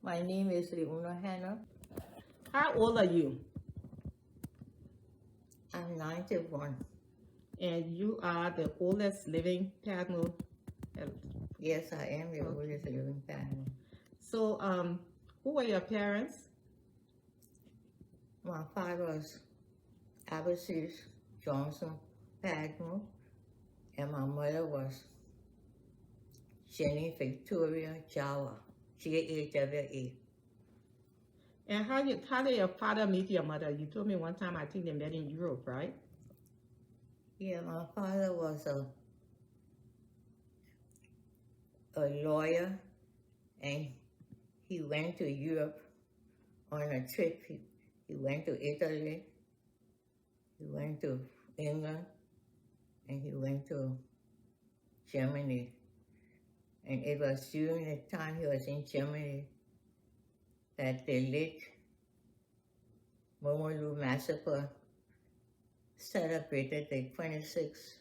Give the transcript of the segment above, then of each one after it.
My name is Leona Hannah. How old are you? I'm 91. And you are the oldest living Padmore? Yes, I am the oldest living Padmore. So, who were your parents? My father was ARBARCES Johnson Padmore, and my mother was Jenny Victoria JAWA, JAWA. And how did your father meet your mother? You told me one time, I think they met in Europe, right? Yeah, my father was a lawyer, and he went to Europe on a trip. He went to Italy, he went to England, and he went to Germany. And it was during the time he was in Germany that the late Momolu massacre celebrated the 26th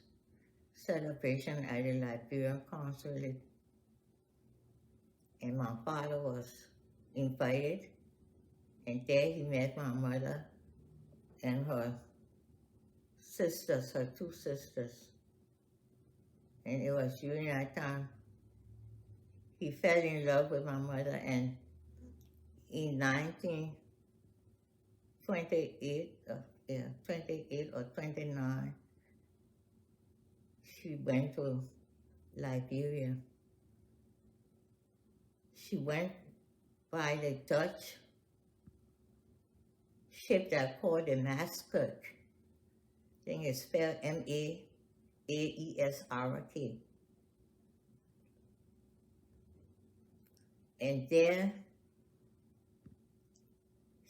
celebration at the Liberian consulate. And my father was invited, and there he met my mother and her sisters, her two sisters. And it was during that time he fell in love with my mother, and in 1928, 28 or 29, she went to Liberia. She went by the Dutch ship that called the Maskirk. I think it's spelled M-A-A-E-S-R-K. And there,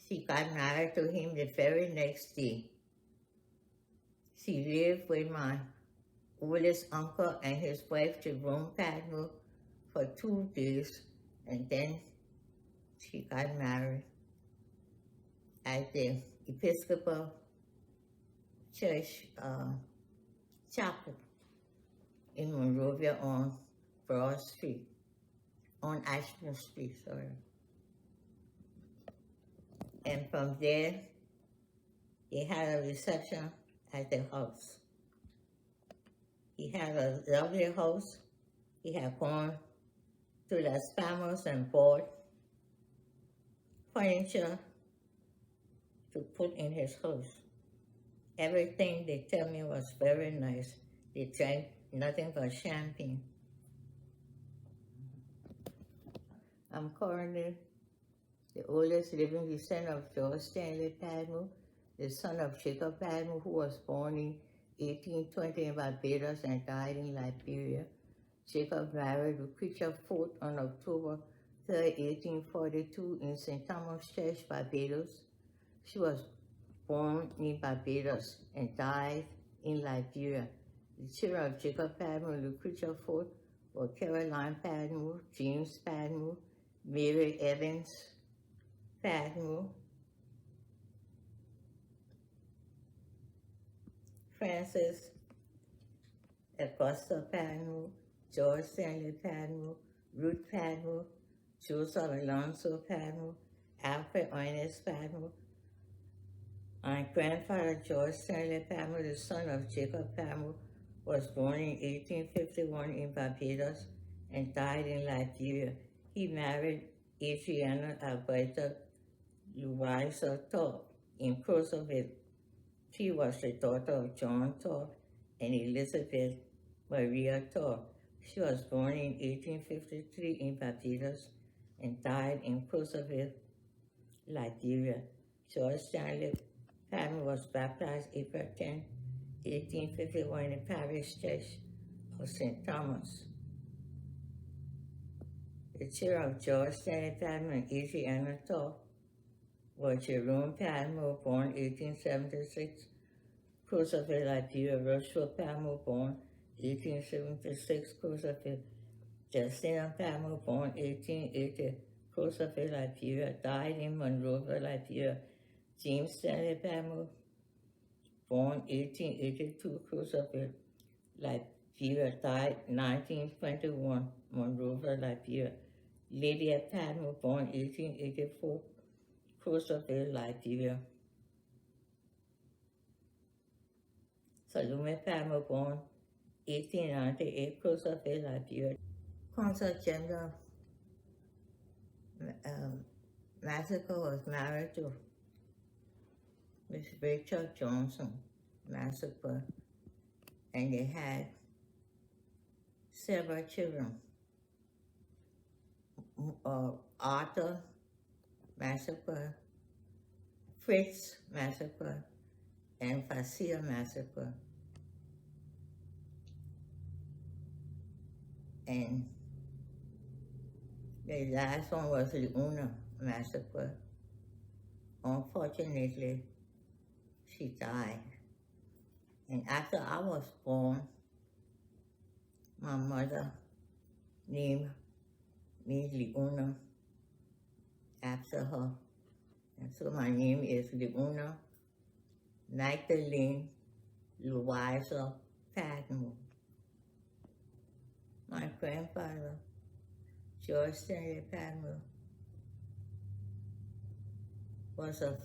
she got married to him the very next day. She lived with my oldest uncle and his wife, Jerome Padmore, for 2 days, and then she got married at the Episcopal Church Chapel in Monrovia on Broad Street, on Ashton Street, sorry. And from there, they had a reception at the house. He had a lovely house. He had gone to Las Palmas and bought furniture to put in his house. Everything, they tell me, was very nice. They drank nothing but champagne. I'm currently the oldest living descendant of George Stanley Padmore, the son of Jacob Padmore, who was born in 1820 in Barbados and died in Liberia. Jacob married Lucretia Fort on October 3, 1842 in St. Thomas Church, Barbados. She was born in Barbados and died in Liberia. The children of Jacob Padmore and Lucretia Fort were Caroline Padmore, James Padmore, Mary Evans Padmore, Francis Augusta Padmore, George Stanley Padmore, Ruth Padmore, Joseph Alonso Padmore, Alfred Ernest Padmore. My grandfather, George Stanley Padmore, the son of Jacob Padmore, was born in 1851 in Barbados and died in Liberia. He married Adriana Alberta Louisa Thorpe in Crozierville. She was the daughter of John Thorpe and Elizabeth Maria Thorpe. She was born in 1853 in Barbados and died in Crozierville, Liberia. George Stanley Padmore was baptized April 10, 1851 in the parish church of St. Thomas. The children of George Stanley Padmore and Adriana Thorpe were Jerome Padmore, born 1876, Crozierville, Liberia. Rochefort Padmore, born 1876, Crozierville. Descendant Padmore, born 1880, Crozierville, Liberia, died in Monrovia, Liberia. James Stanley Padmore, born 1882, Crozierville, Liberia, died 1921, Monrovia, Liberia. Leona Padmore, born 1884, Crozierville, Liberia. Salome Padmore, born 1898, Crozierville, Liberia. Consul Massacre was married to Miss Rachel Johnson Massacre, and they had several children. Arthur Massacre, Fritz Massacre, and Facia Massacre. And the last one was Leona Massacre. Unfortunately, she died. And after I was born, my mother named me Leona after her. And so my name is Leona Magdalene Louisa Padmore. My grandfather, George Stanley Padmore, was a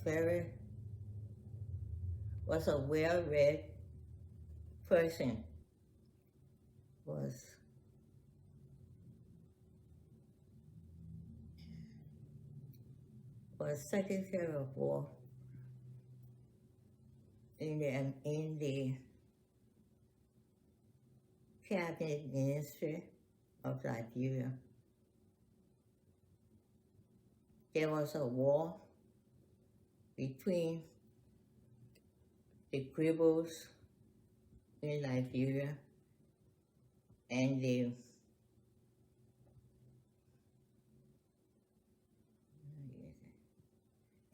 well-read person, was Secretary of War in the Cabinet Ministry of Liberia. There was a war between the Gribbles in Liberia and the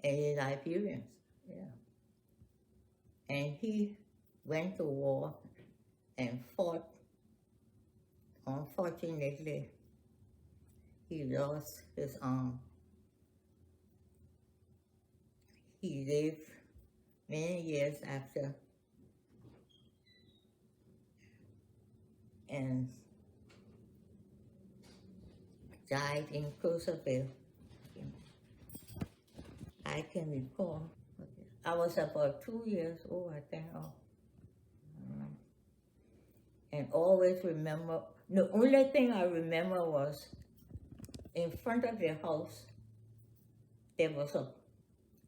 Liberians, yeah. And he went to war and fought. Unfortunately, he lost his arm. He lived many years after and died in Crozierville. I can recall. I was about 2 years old, I think. And always remember, the only thing I remember was in front of the house, there was a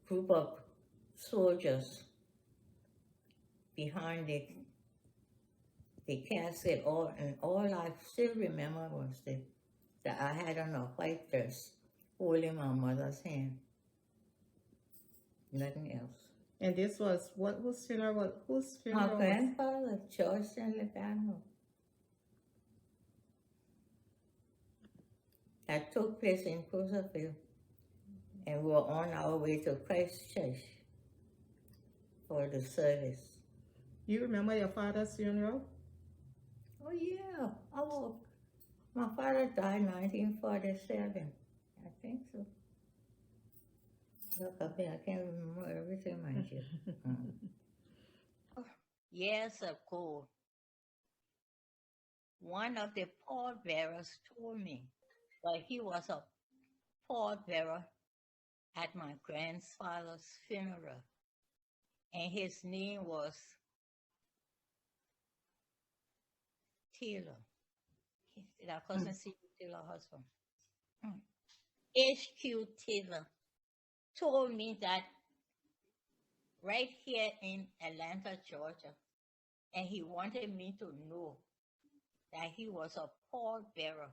group of soldiers behind the casket. And all I still remember was that I had on a white dress holding my mother's hand. Nothing else. And this was whose funeral? Whose funeral? My grandfather, George Stanley Padmore. That took place in Crozierville. And we were on our way to Christchurch for the service. You remember your father's funeral? Oh, yeah. My father died in 1947. I think so. Look up there, I can't remember everything, mind you. Years ago, one of the pallbearers told me that he was a pallbearer at my grandfather's funeral, and his name was Taylor. That cousin Taylor husband. H.Q. Taylor told me that right here in Atlanta, Georgia, and he wanted me to know that he was a pallbearer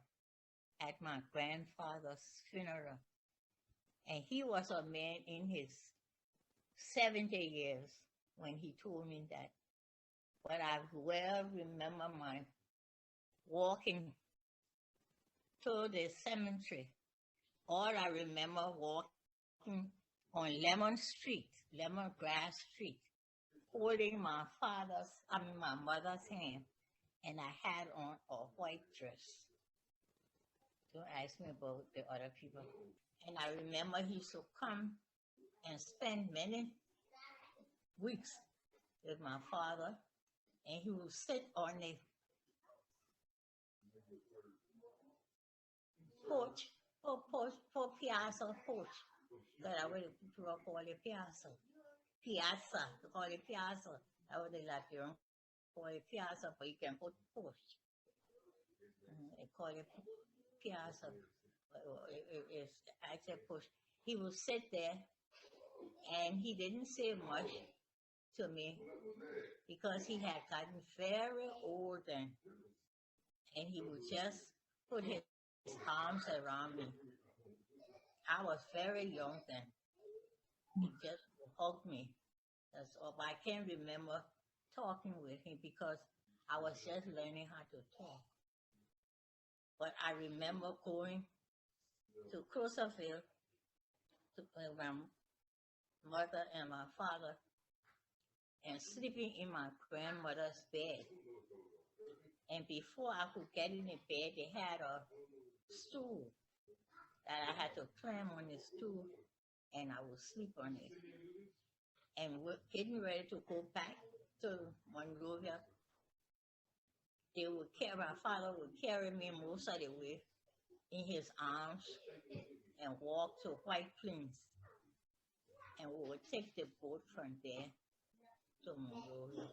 at my grandfather's funeral. And he was a man in his 70 years when he told me that. But I well remember my walking to the cemetery. All I remember walking on Lemongrass Street, holding my mother's hand, and I had on a white dress. Don't ask me about the other people. And I remember he used to come and spend many weeks with my father, and he would sit on the porch for Piazza Post. But I would call it Piazza. Piazza, to call it Piazza. I would like to call it Piazza, but you can put post. They call it Piazza. It's actually push. He would sit there and he didn't say much to me because he had gotten very old then, and he would just put his arms around me. I was very young then. He just hugged me. That's all. But I can't remember talking with him because I was just learning how to talk. But I remember going to Crozierville to my mother and my father and sleeping in my grandmother's bed. And before I could get in the bed, they had a stool that I had to climb on the stool and I would sleep on it. And we're getting ready to go back to Monrovia. My father would carry me most of the way in his arms and walk to White Plains. And we would take the boat from there to Monrovia.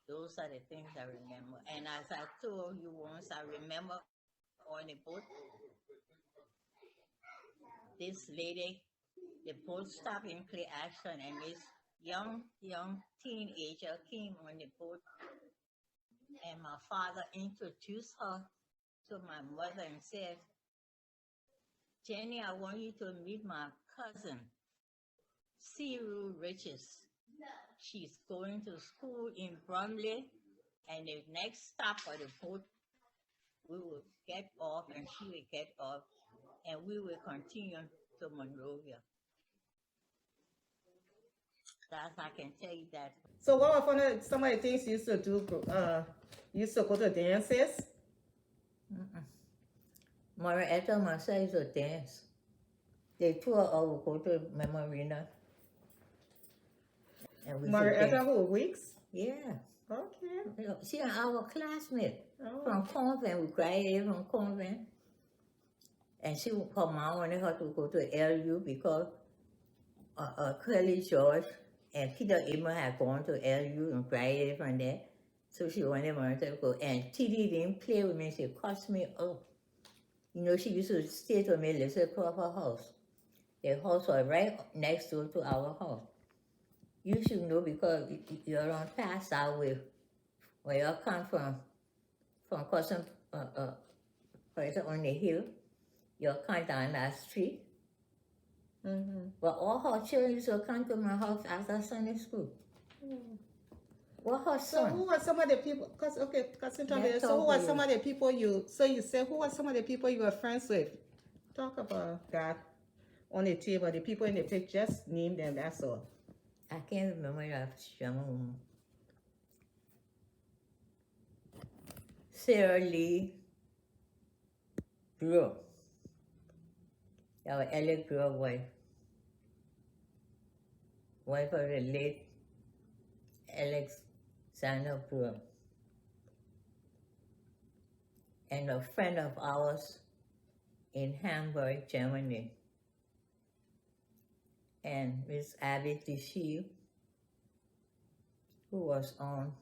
Those are the things I remember. And as I told you once, I remember on the boat, this lady, the boat stopped in Clay Action, and this young teenager came on the boat, and my father introduced her to my mother and said, Jenny, I want you to meet my cousin, CERUE Riches. She's going to school in Bromley, and the next stop of the boat, we will get off and she will get off, and we will continue to Monrovia. That I can tell you that. So what were some of the things you used to do? You used to go to dances? Marietta and myself used to dance. The two of us would go to my marina. Marietta who, Weeks? Yeah. Okay. She and our classmate Oh. from convent. We graduated from convent. And her mom wanted her to go to LU because Curly George and Peter Emma had gone to LU and graduated from there. So she wanted Marietta to go. And TD didn't play with me. She cussed me up. You know, she used to stay to me, live across her house. The house was right next door to our house. You should know because you're on past that way. Where you come from Cousin, on the hill, you come down that street. Mm-hmm. But all her children used to come to my house after Sunday school. Mm. What her So son? who were some of the people? So who were some of the people you? So you said who were some of the people you were friends with? Talk about that on the table. The people in the picture, just name them. That's all. I can't remember that young woman. Sarah Lee Brewer. Our Alex Brewer wife. Wife of the late Alexander Brewer. And a friend of ours in Hamburg, Germany. And Miss Abby Tishy, who was on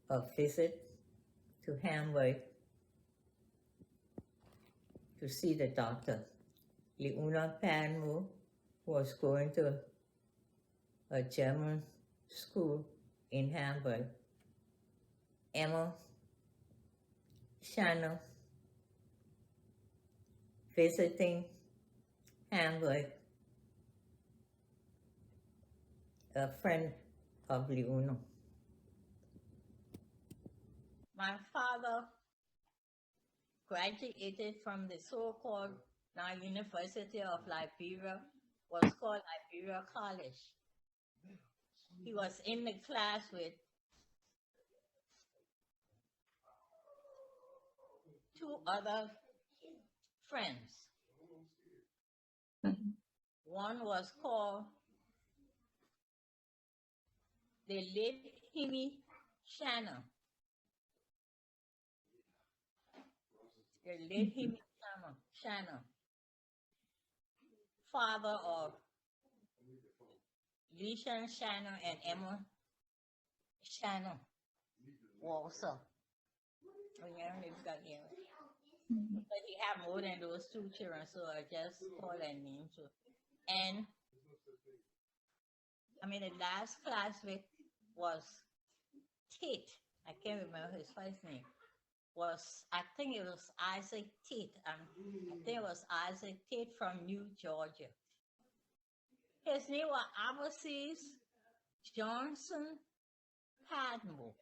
a visit to Hamburg to see the doctor. Leona Padmore was going to a German school in Hamburg. Emma Hanneh visiting Hamburg, a friend of Leona. My father graduated from the so-called now University of Liberia, was called Liberia College. He was in the class with two other friends. Mm-hmm. One was called the late Hanneh. The late Hanneh. Hannah, father of Leona Hannah and Emma Hannah Walser. Oh, yeah, they've got here. But he had more than those two children, so I just call that name too. And I mean, the last classmate was Tate. I can't remember his first name. I think it was Isaac Tate. I think it was Isaac Tate from New Georgia. His name was ARBARCES Johnson Padmore.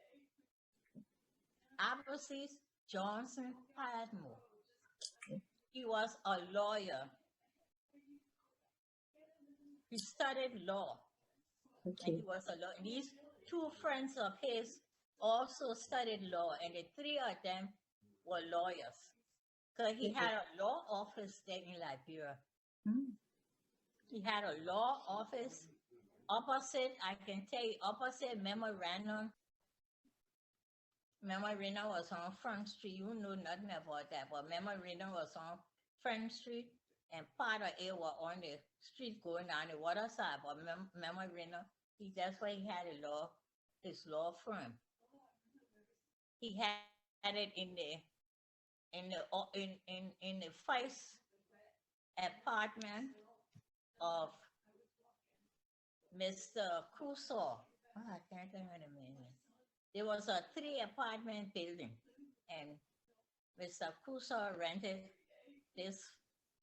ARBARCES Johnson Padmore. He was a lawyer. He studied law. And he was a lawyer. These two friends of his also studied law, and the three of them were lawyers. Because he had a law office there in Liberia. He had a law office opposite, I can tell you, opposite Memorandum. Memorandum was on Front Street. You know nothing about that, but Memorandum was on Front Street, and part of it was on the street going down the water side. But Memorandum, that's where he had his law firm. He had it in the first apartment of Mr. Crusoe. Oh, I can't think of the name. There was a 3-apartment building, and Mr. Crusoe rented this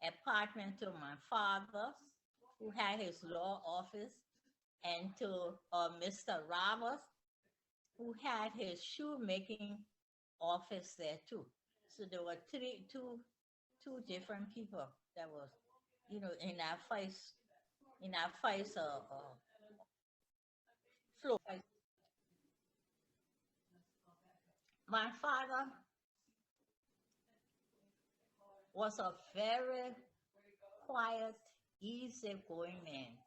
apartment to my father, who had his law office, and to Mr. Roberts, who had his shoemaking office there too. So there were two different people that was, in that first floor. My father was a very quiet, easygoing man.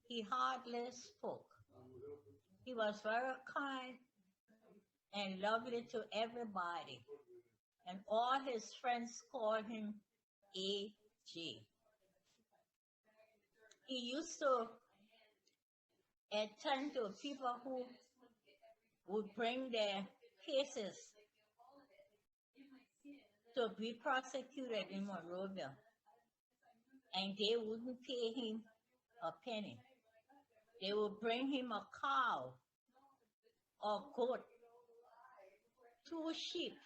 He hardly spoke. He was very kind and lovely to everybody. And all his friends called him A.J. He used to attend to people who would bring their cases to be prosecuted in Monrovia. And they wouldn't pay him a penny. They would bring him a cow, a goat, 2 sheep,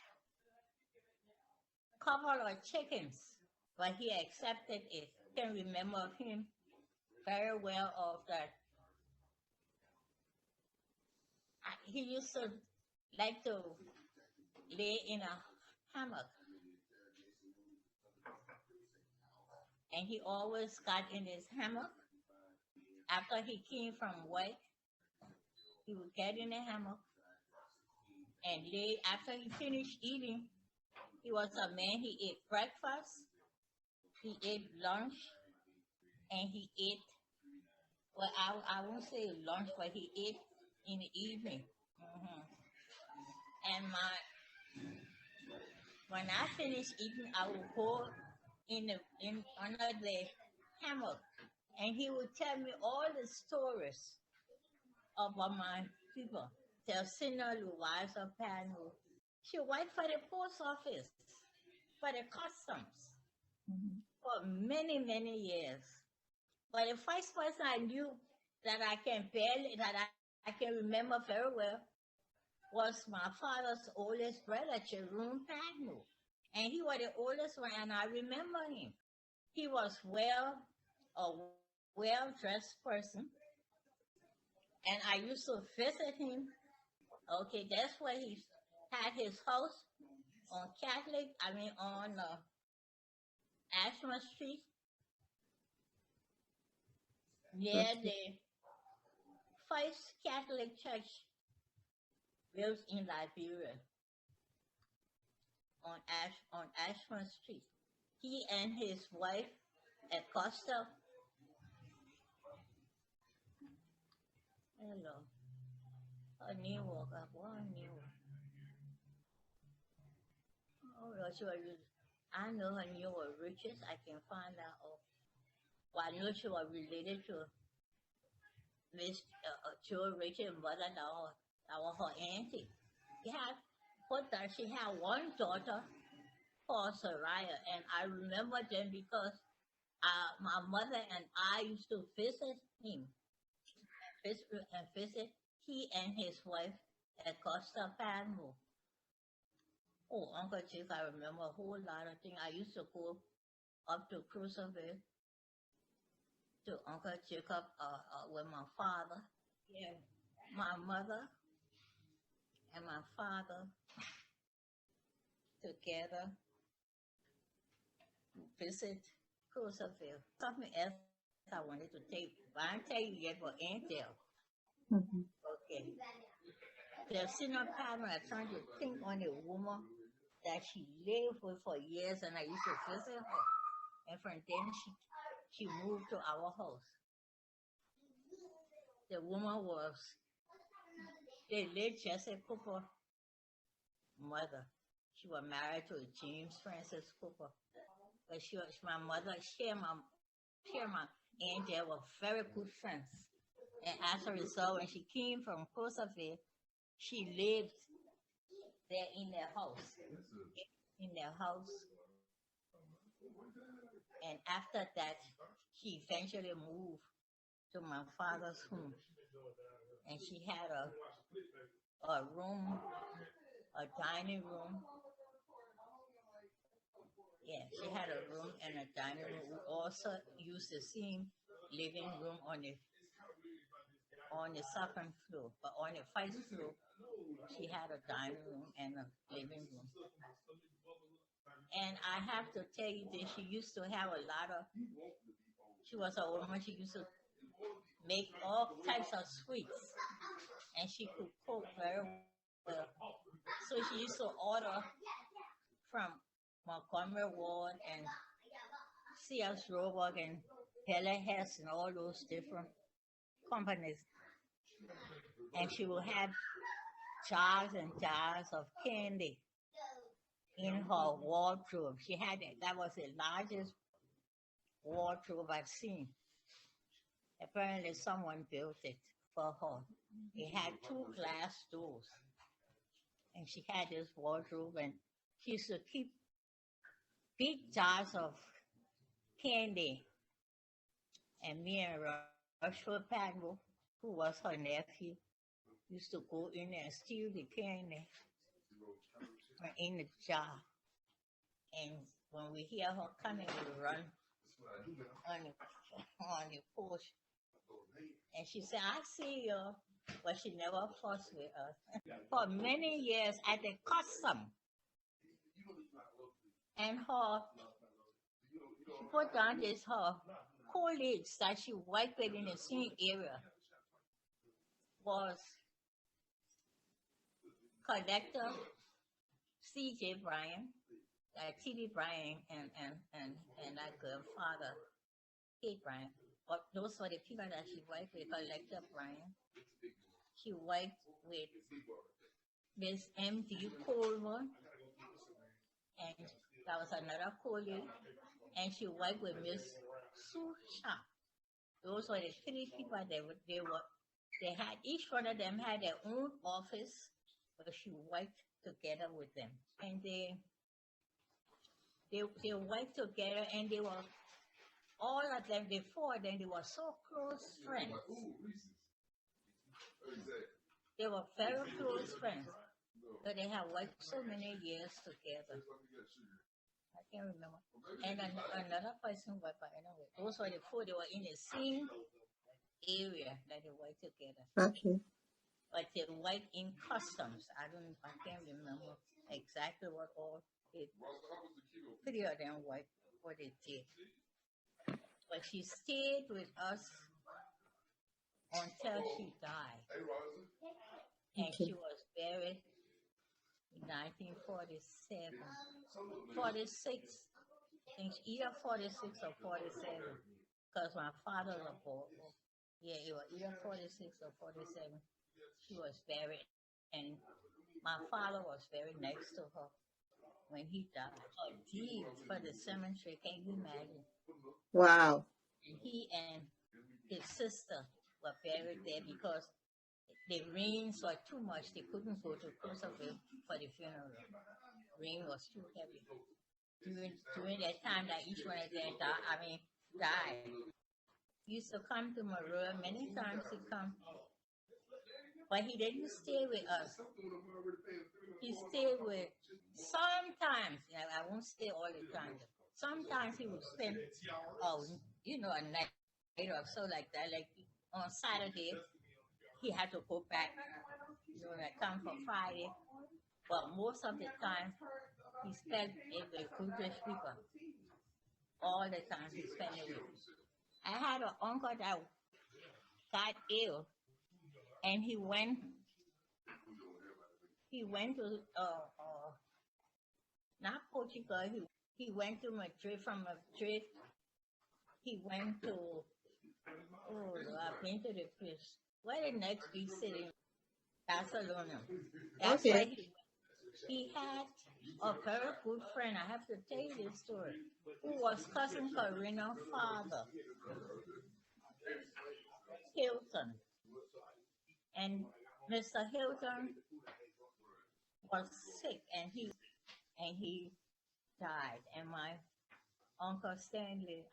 couple of chickens, but he accepted it. I can remember him very well of that. He used to like to lay in a hammock. And he always got in his hammock. After he came from work, he would get in the hammock and lay. After he finished eating, he was a man, he ate breakfast, he ate lunch, and he ate, well, I won't say lunch, but he ate in the evening. And when I finished eating, I would go under the hammock, and he would tell me all the stories about my people. DELCINA, Louisa, Pano. She worked for the post office, for the customs, for many, many years. But the first person I knew that I can remember very well was my father's oldest brother, Jerome Padmore. And he was the oldest one, and I remember him. He was a well-dressed person. And I used to visit him. Okay, that's where he had his house on Ashmore Street, near the first Catholic church built in Liberia, on Ashmore Street. He and his wife, Acosta. Hello. A new walk up, one new. Oh, that's what you. I know her name was Riches. I can find out. Well, I know she was related to Miss Joe Rich's mother. That was her auntie. She had one daughter called STANLEY, and I remember them because my mother and I used to visit him, visit he and his wife at Costa Padmore. Oh, Uncle Chick, I remember a whole lot of things. I used to go up to Crozierville to Uncle Jacob with my father. Yeah, my mother and my father together visit Crozierville. Something else I wanted to tell you, but I didn't tell you yet, but ain't there. Okay. DELCINA Padmore, I trying to think on a woman that she lived with for years, and I used to visit her. And from then she moved to our house. The woman was the late Jesse Cooper mother. She was married to James Francis Cooper. But she was my mother, she and my aunt, they were very good friends. And as a result, when she came from Crozierville, she lived there in their house. And after that, she eventually moved to my father's home. And she had a room, a dining room. Yeah, she had a room and a dining room. We also used the same living room on the second floor, but on the first floor, she had a dining room and a living room. And I have to tell you that she used to have a lot of, she was a woman, she used to make all types of sweets, and she could cook very well. So she used to order from Montgomery Ward and C.S. Roebuck and Helle Hess and all those different companies. And she would have jars and jars of candy in her wardrobe. She had it. That was the largest wardrobe I've seen. Apparently someone built it for her. It had 2 glass doors. And she had this wardrobe, and she used to keep big jars of candy. And me and Rochefort Padmore, who was her nephew, used to go in there and steal the candy in the jar. And when we hear her coming, we run on the porch. And she said, I see you, but she never fussed with us. For many years at the custom. And she put down her colleagues that she worked with in the same area was collector C.J. Bryan, T.D. Bryan, and that grandfather, Kate Bryan. But those were the people that she worked with, collector Bryan. She worked with Miss M.D. Coleman, and that was another colleague. And she worked with Miss Sue Sharp. Those were the 3 people they had, each one of them had their own office, but she worked together with them. And they worked together, and they were, all of them, the 4 of them, they were so close friends. They were very close friends. So they have worked so many years together. I can't remember. And another person worked, but anyway, those were the 4, they were in the same area that they worked together. Okay. But they worked in customs. I can't remember exactly what all it. 3 of them worked, what they did. But she stayed with us until she died. And she was buried in 1947. 46. I think either 46 or 47. Because my father was born. Yeah, it was either 46 or 47. She was buried. And my father was buried next to her. when he died. A deed for the cemetery, can you imagine? Wow. And he and his sister were buried there because the rains were too much. They couldn't go to Crozierville for the funeral. Rain was too heavy. During that time that each one of them died. He used to come to Maroa many times. He come, but he didn't stay with us. He stayed with sometimes. I won't stay all the time. Sometimes he would spend, a night or so like that. Like on Saturday, he had to go back. Come for Friday. But most of the time, he spent it with Goodrich people. All the time he spent it with. I had an uncle that got ill, and he went to not Portugal. He went to Madrid. From Madrid, he went to I've been to the place. Where the next big city? Barcelona. That's where he had a very good friend. I have to tell you this story. Who was cousin Karina's father, Hilton. And Mr. Hilton was sick, and he died. And my uncle Stanley,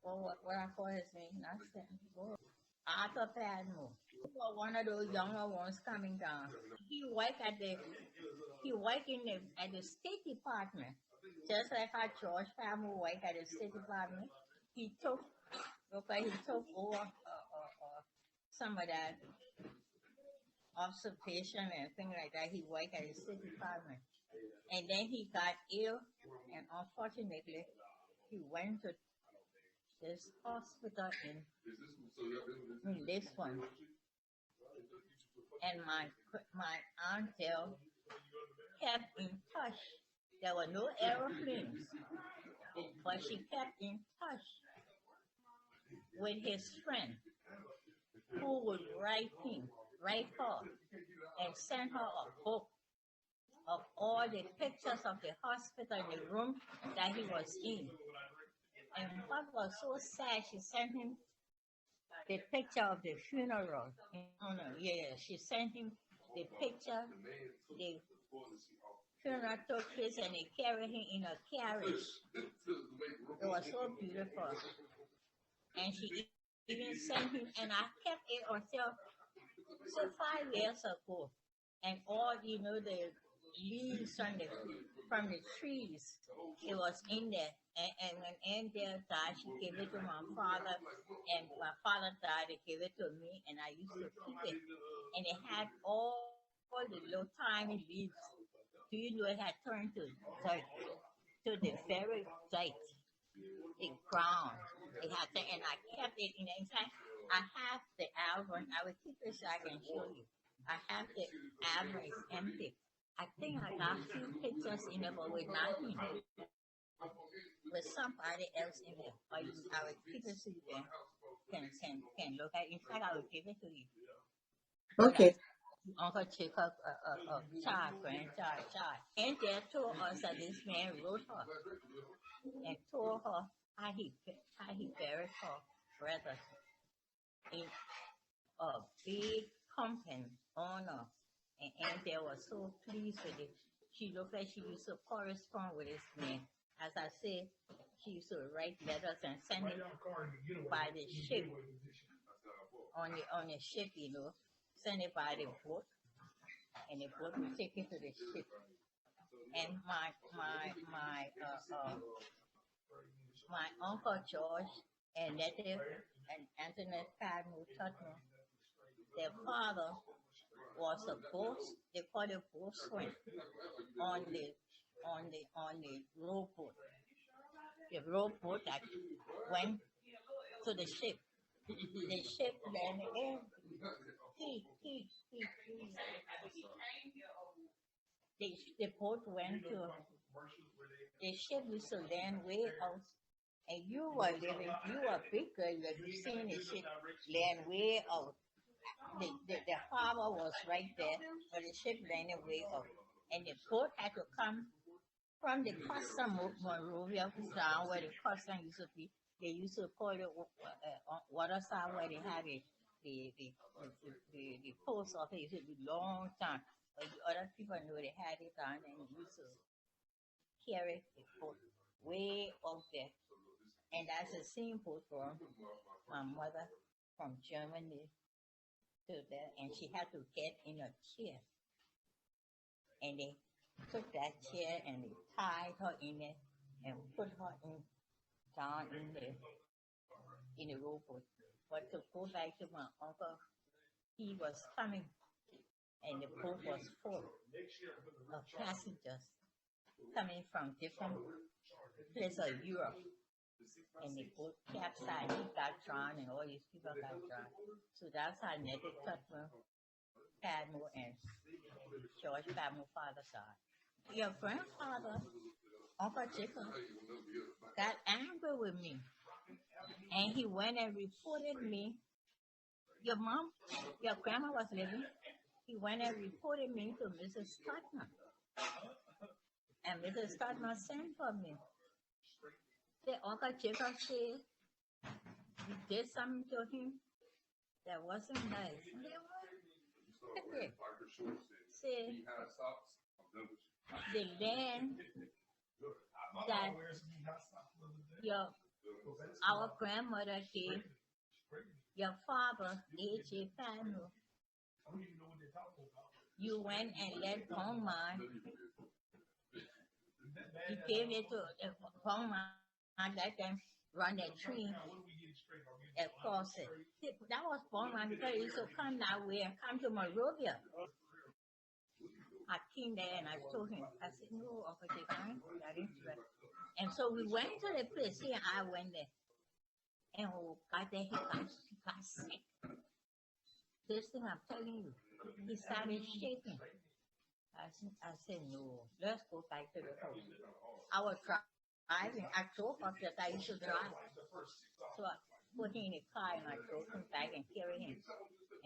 what I call his name, not Stanley, Arthur Padmore. One of those younger ones coming down. He worked at the State Department, just like how George Padmore worked at the State Department. He took over some of that observation and things like that. He worked at the State Department, and then he got ill, and unfortunately, he went to this hospital in this one. And my aunt kept in touch. There were no aeroplanes, but she kept in touch with his friend, who would write her, and send her a book of all the pictures of the hospital in the room that he was in. And what was so sad, she sent him the picture of the funeral. She sent him the picture. The funeral took place, and they carried him in a carriage. It was so beautiful. And she even sent him, and I kept it until 5 years ago. And all, the leaves from the trees, it was in there. And when Angel died, she gave it to my father, and my father died, they gave it to me, and I used to keep it. And it had all the little tiny leaves. Do you know it had turned to dirt, to the very dirt, the ground. It had to, and I kept it in. In fact, I have the album. I will keep it so I can show you. I have the album. It's empty. I think I got a few pictures in it, but with nothing. With somebody else in there. Or I will keep it so you can look at it. In fact, I will give it to you. Okay. Uncle Jacob, grandchild. And they told us that this man wrote her and told her how he buried her brother in a big company honor. And they were so pleased with it. She looked like she used to correspond with this man. As I said, she used to write letters and send it by the ship. On the ship, send it by the boat, and the boat will take it to the ship. And my uncle George and Nettie and Antoinette Padmore Hannah, their father was a boat. They called it boatswain on the rowboat. The rowboat that went to the ship. The ship landed in. The boat went to. The ship used to land way out, and you were a big girl. You seen the ship land way out. The harbor was right there, but the ship landed way out. and the boat had to come from the custom of Monrovia down where the custom used to be. They used to call it water side where they had the post office. It used to be long time, but the other people knew they had it down and they used to carry the boat way up there. And that's the same boat from my mother from Germany to there, and she had to get in a chair. And they took that chair and they tied her in it and put her down in the rowboat. But to go back to my uncle, he was coming and the boat was full of passengers coming from different places of Europe. And the boat capsized, he got drowned and all these people got drowned. So that's how Nettie TUBMAN, Padmore, and George Padmore father side. Your grandfather, Uncle Jacob, got angry with me. And he went and reported me. Your grandma was living. He went and reported me to Mrs. TUBMAN. And Mrs. TUBMAN sent for me. The Uncle Jacob said, you did something to him that wasn't nice. Say, the land that our grandmother gave your father, A.J. Padmore, you went and let TUBMAN, you gave it to TUBMAN. And let them run that tree across it. That was TUBMAN because it used to come that way and come to Monrovia. I came there and I told him, I said, no, Uncle Jacob, that ain't right. And so we went to the place, he and I went there. And when we got there, he got sick. This thing I'm telling you, he started shaking. I said, no, let's go back to the house. I was I drove up that I used to drive. So I put him in the car and I drove him back and carried him.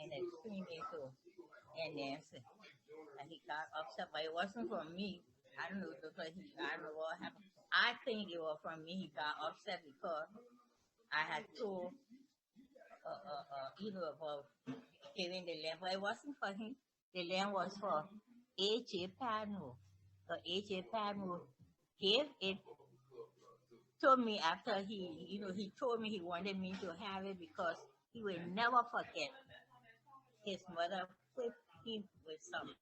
And then screamed into and Nancy. And he got upset, but it wasn't from me. I don't know because I don't know what happened. I think it was from me. He got upset because I had told about giving the land, but it wasn't for him. The land was for A.J. Padmore. So A.J. Padmore gave it to me after he told me he wanted me to have it because he will never forget his mother whipped him with something.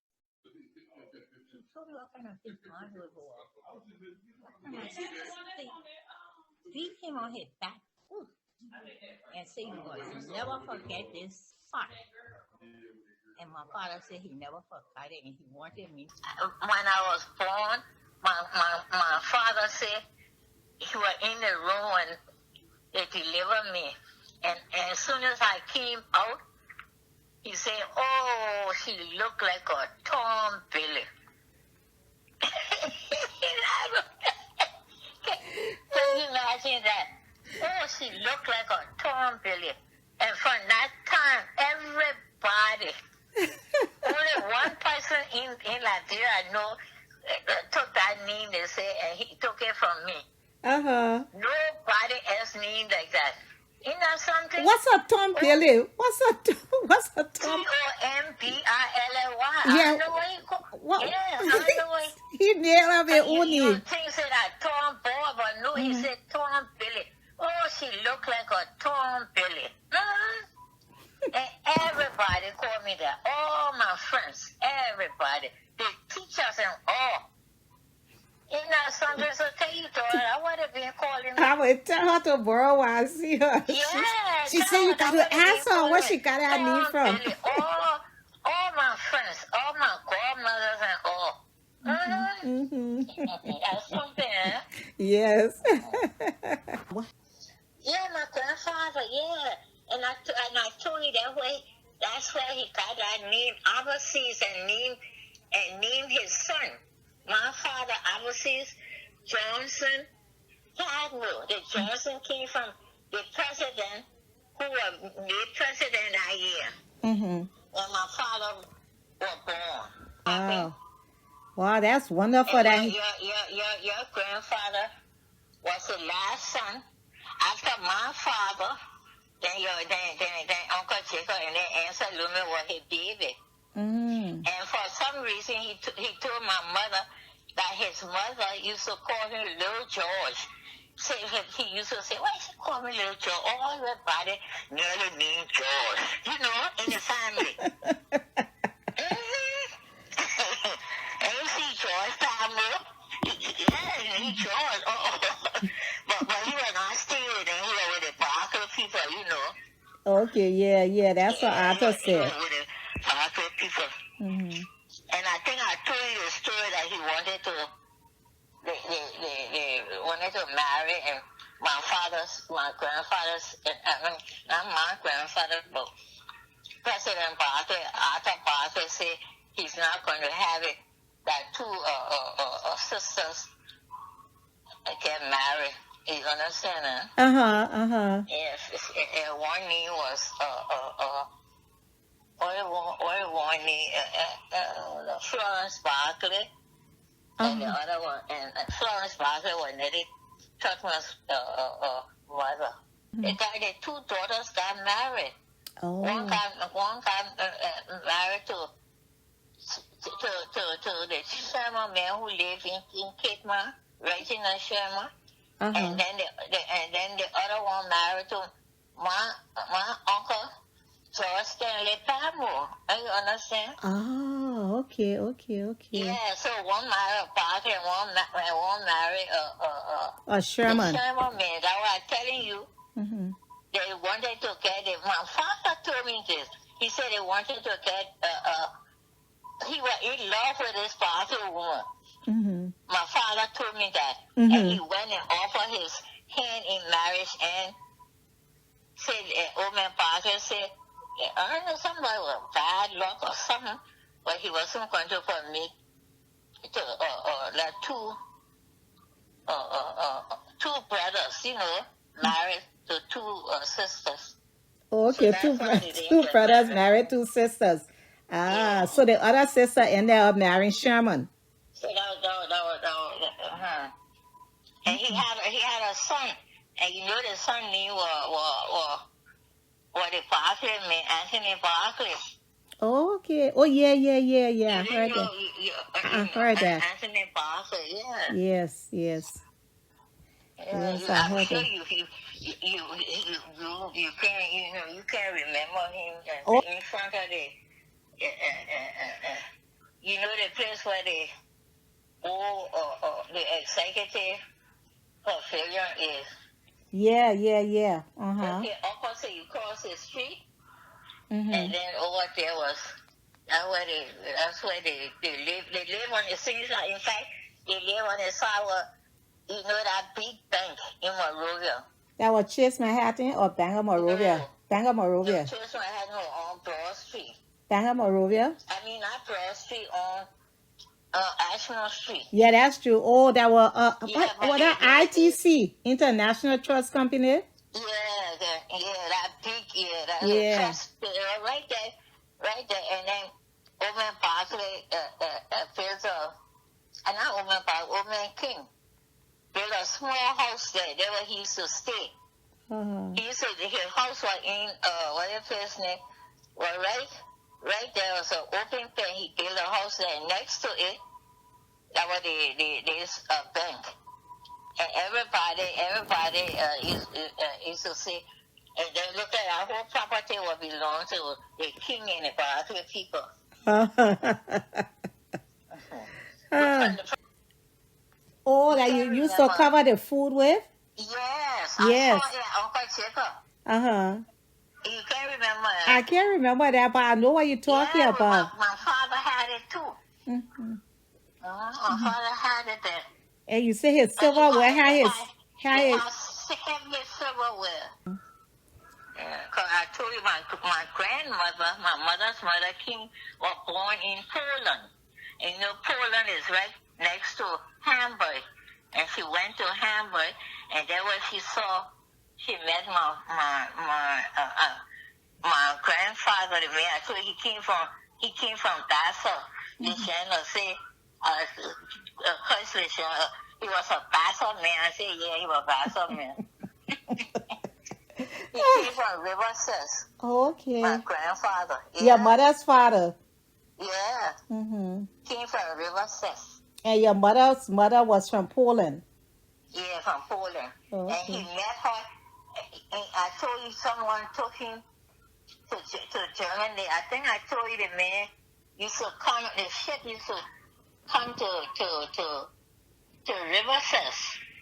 He told me what kind of thing mine was. Beat him on his back and say he will never forget this spot. And my father said he never forgot it and he wanted me. When I was born, my father said he was in the room when they delivered me. And as soon as I came out, he said, oh, she looked like a Tom Billy. Can you imagine that? Oh, she looked like a Tom Billy. And from that time, everybody, only one person in Liberia I know took that name, they say, and he took it from me. Nobody else named like that. Isn't that something? What's a Tom Billy? What's a Tom? TOMBILLY. Yeah. I know what he called. What? Yeah, I know what he nailed it only. You think said that Tom Boy, but no, he said Tom Billy. Oh, she looked like a Tom Billy. And everybody called me that. All my friends, everybody, the teachers and all. Isn't that something to tell you, Dora? I would have been calling me. I would tell her to borrow while I see her. Yeah. She said you got to ask her where she got that name from. Billy, all my friends, all my godmothers and all. That's something, eh? Yes. Yeah, my grandfather, yeah. And I told you that's where he got that name, ARBARCES, and named his son. My father, ARBARCES Johnson Padmore. The Johnson came from the president who was made president that year. When my father was born. Wow. Wow, that's wonderful. And That your grandfather was the last son after my father. Then Uncle Jacob and then Aunt Salome were his baby. Mm. And for some reason, he told my mother that his mother used to call him Little George. So he used to say, why she call me Little George? Oh, everybody nearly named George, in the family. And you see George Padmore? Yeah, he George. But he was not staying with them. He was with the Barker people, Okay, yeah, that's what Arthur said. He was with the Barker people. Mm-hmm. And I think I told you the story that he wanted to, they wanted to marry, and my grandfather's, not my grandfather, but President Barker, Arthur Barker said he's not going to have it, that two sisters get married. You understand? Huh? Yes. One name was one name Florence Barkley, and the other one, and Florence Barkley was Nettie Tubman's mother. They got their two daughters got married. Oh. One got married to the Sherman man who lived in Kitman, Reginald Sherman. And then the other one married to my uncle George Stanley Padmore. You understand? Oh, okay. Yeah, so one married Barker and one married a Sherman. The Sherman man. That's what I'm telling you. Mm-hmm. They wanted to get it. My father told me this. He said they wanted to get he was in love with this Barker woman. Mm-hmm. My father told me that. Mm-hmm. And he went and offered his hand in marriage and said, old man Barker said, I don't know, somebody was bad luck or something, but he wasn't going to permit to let two brothers, married to two sisters. Okay, so two brothers married two sisters. Ah, yeah. So the other sister ended up marrying Sherman. So that was And he had a son, and the son name was the Barkley man, Anthony Barkley. Oh, okay. Oh, yeah. I heard that. I heard that. Anthony Barkley, yeah. Yes. Yes, I heard that. You can't remember him in front of the the place where the executive pavilion is. Yeah. Okay, opposite you cross the street, and then over there that's where they live. They live on the same side. In fact, they live on the side where that big bank in Monrovia. That was Chase Manhattan or Bank of Monrovia? Bank of Monrovia. Chase Manhattan on Broad Street. Bank of Monrovia? I mean, not Broad Street, on Ashmore Street. Yeah, that's true. Oh, that was that ITC, International Trust Company? Yeah, that big, trust, right there, and then Oman Barkley built Oman King built a small house there. There where he used to stay. His house was in what the place name? Well, right there was an open pen. He built a house there. Next to it, that was this bank. And everybody used to say, and they look at our whole property will belong to the king and the Barkley people. Oh, that you used to cover the food with? Yes. I saw it at Uncle Jacob. You can't remember it. I can't remember that, but I know what you're talking about. My father had it too. My father had it there. And you say his silverware had his... heavy silverware. Because I told you my grandmother, my mother's mother, King, was born in Poland. And Poland is right next to Hamburg. And she went to Hamburg, and there was she met my grandfather. The man I told you he came from Dassa. The channel say Constellation. He was a bastard man. I said, yeah, he was a bastard man. He came from Riverside. Okay. My grandfather. Yeah. Your mother's father. Yeah. Mm-hmm. Came from Riverside. And your mother's mother was from Poland. Yeah, from Poland. Okay. And he met her. And I told you someone took him to Germany. I think I told you the man used to come. The ship used to come to Riverside.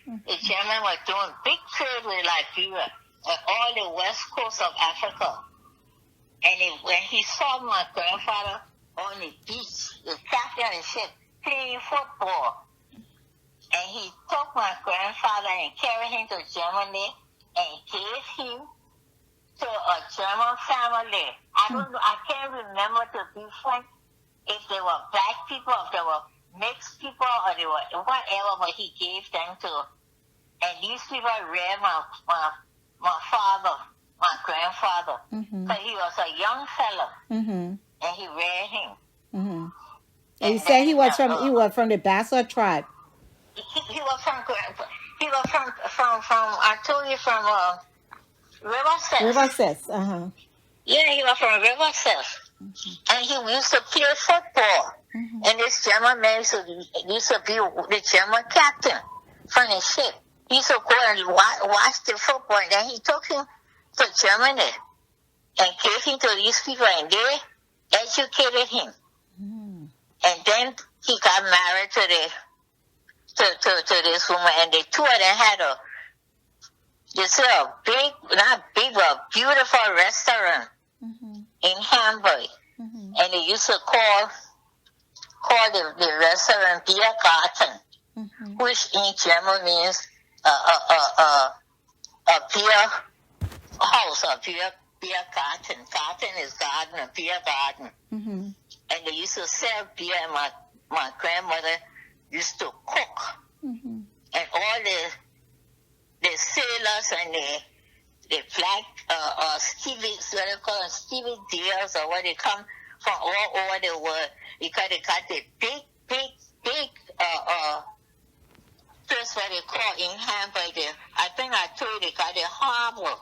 The German was doing big trade with Liberia and all the west coast of Africa. And when he saw my grandfather on the beach, the captain of the ship, playing football, and he took my grandfather and carried him to Germany and gave him to a German family. I don't know, I can't remember the difference if they were black people, if they were mixed people, or they were whatever, but he gave them to. And these people read my father, my grandfather, because he was a young fellow, and he read him. And you said he was from the Bassa tribe. He was from I told you from Riverside. Riverside, Yeah, he was from Riverside. And he used to play football. And this German man used to be the German captain from the ship. He used to go and watch the football, and then he took him to Germany and gave him to these people, and they educated him. And then he got married to this woman, and the two of them had a beautiful restaurant in Hamburg. And they used to call the restaurant Biergarten, which in German means a beer house, a beer garden. Garden is garden, a beer garden. And they used to sell beer, and my grandmother used to cook. And all the sailors and the black stevedores, what they call them, stevedores, or what they come from all over the world, because they got the big place where they call in Hamburg. I think I told you they got the harbor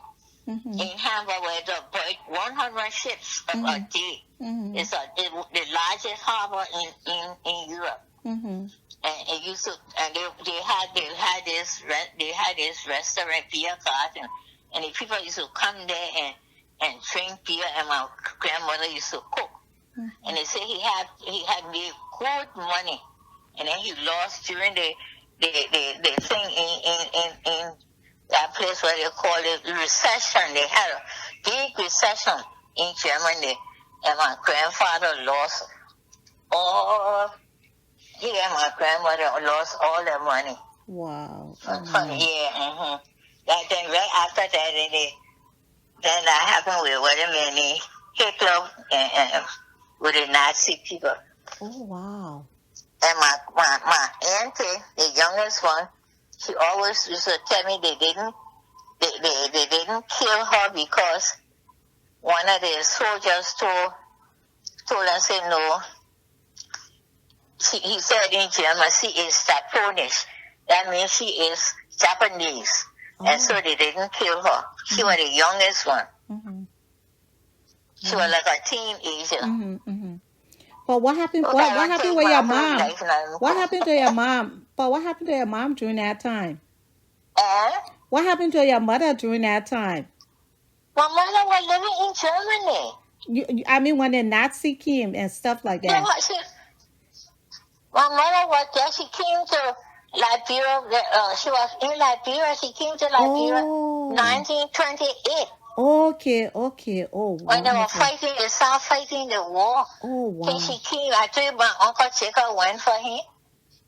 in Hamburg where they built 100 ships a day. It's the largest harbor in Europe. And it used to, and they had this restaurant, beer garden, and the people used to come there and drink beer, and my grandmother used to cook. And they say he had made good money, and then he lost during the thing in that place where they call it recession. They had a big recession in Germany, and my grandfather lost all. He and my grandmother lost all their money. Wow. Yeah. Then right after that, then that happened with Hitler and with the Nazi people. Oh wow. And my auntie, the youngest one, she always used to tell me they didn't kill her because one of the soldiers told us, say no. He said in German, she is Japonish. That means she is Japanese. And so they didn't kill her. She was the youngest one. She was like a teenager. But what happened? What happened with your mom? What happened to your mom? But what happened to your mom during that time? What happened to your mother during that time? My mother was living in Germany. I mean, when the Nazi came and stuff like that. No, my mother was there. She came to Liberia. She was in Liberia. She came to Liberia 1928. Okay. Oh, when they were fighting, they started fighting the war. Oh, wow. Then she came. I told you my Uncle Jacob went for him.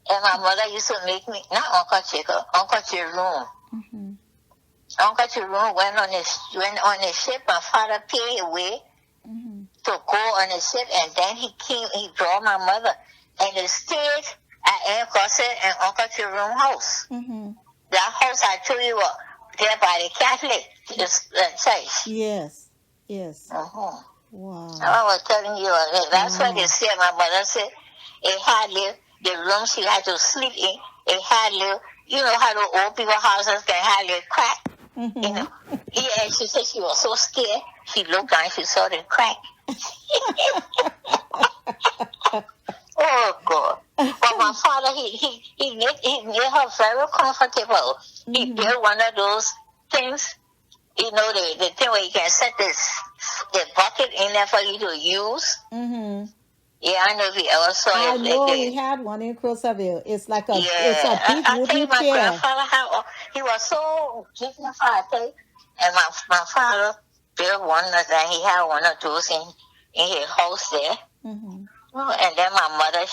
And my mother used to make me, not Uncle Jacob, Uncle Jerome. Uncle Jerome went on the ship. My father paid away to go on the ship. And then he brought my mother. And they stayed at Aunt Cosette and Uncle Jerome's house. That house I told you was there by the Catholic church. Yes. Wow. I was telling you, that's what they said. My mother said it the room she had to sleep in, it had little, you know how the old people houses can have little crack. You know, yeah, she said she was so scared. She looked down, she saw the crack. Oh God! But my father, he made her very comfortable. He built one of those things, you know, the thing where you can set the bucket in there for you to use. Yeah, I know if you ever saw it. I know we had one in Crozierville. It's like a, Yeah, it's a big I tell you, wooden my chair. grandfather, how he was so dignified, and my father built one of that. He had one of those in his house there. Oh, and then my mother,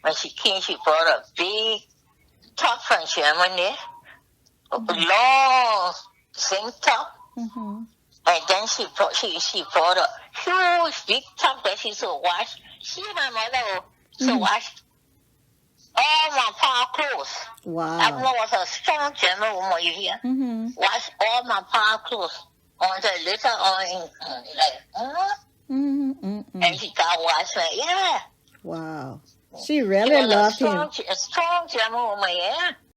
when she came, she brought a big top from Germany, long zinc top. And then she brought a huge big top that she used to wash. She, my mother, used to wash all my pa clothes. Wow. That woman was a strong German woman, you hear? Wash all my pa clothes until later on, and she got washed. Yeah. Wow. She really loved him. A strong German woman, yeah.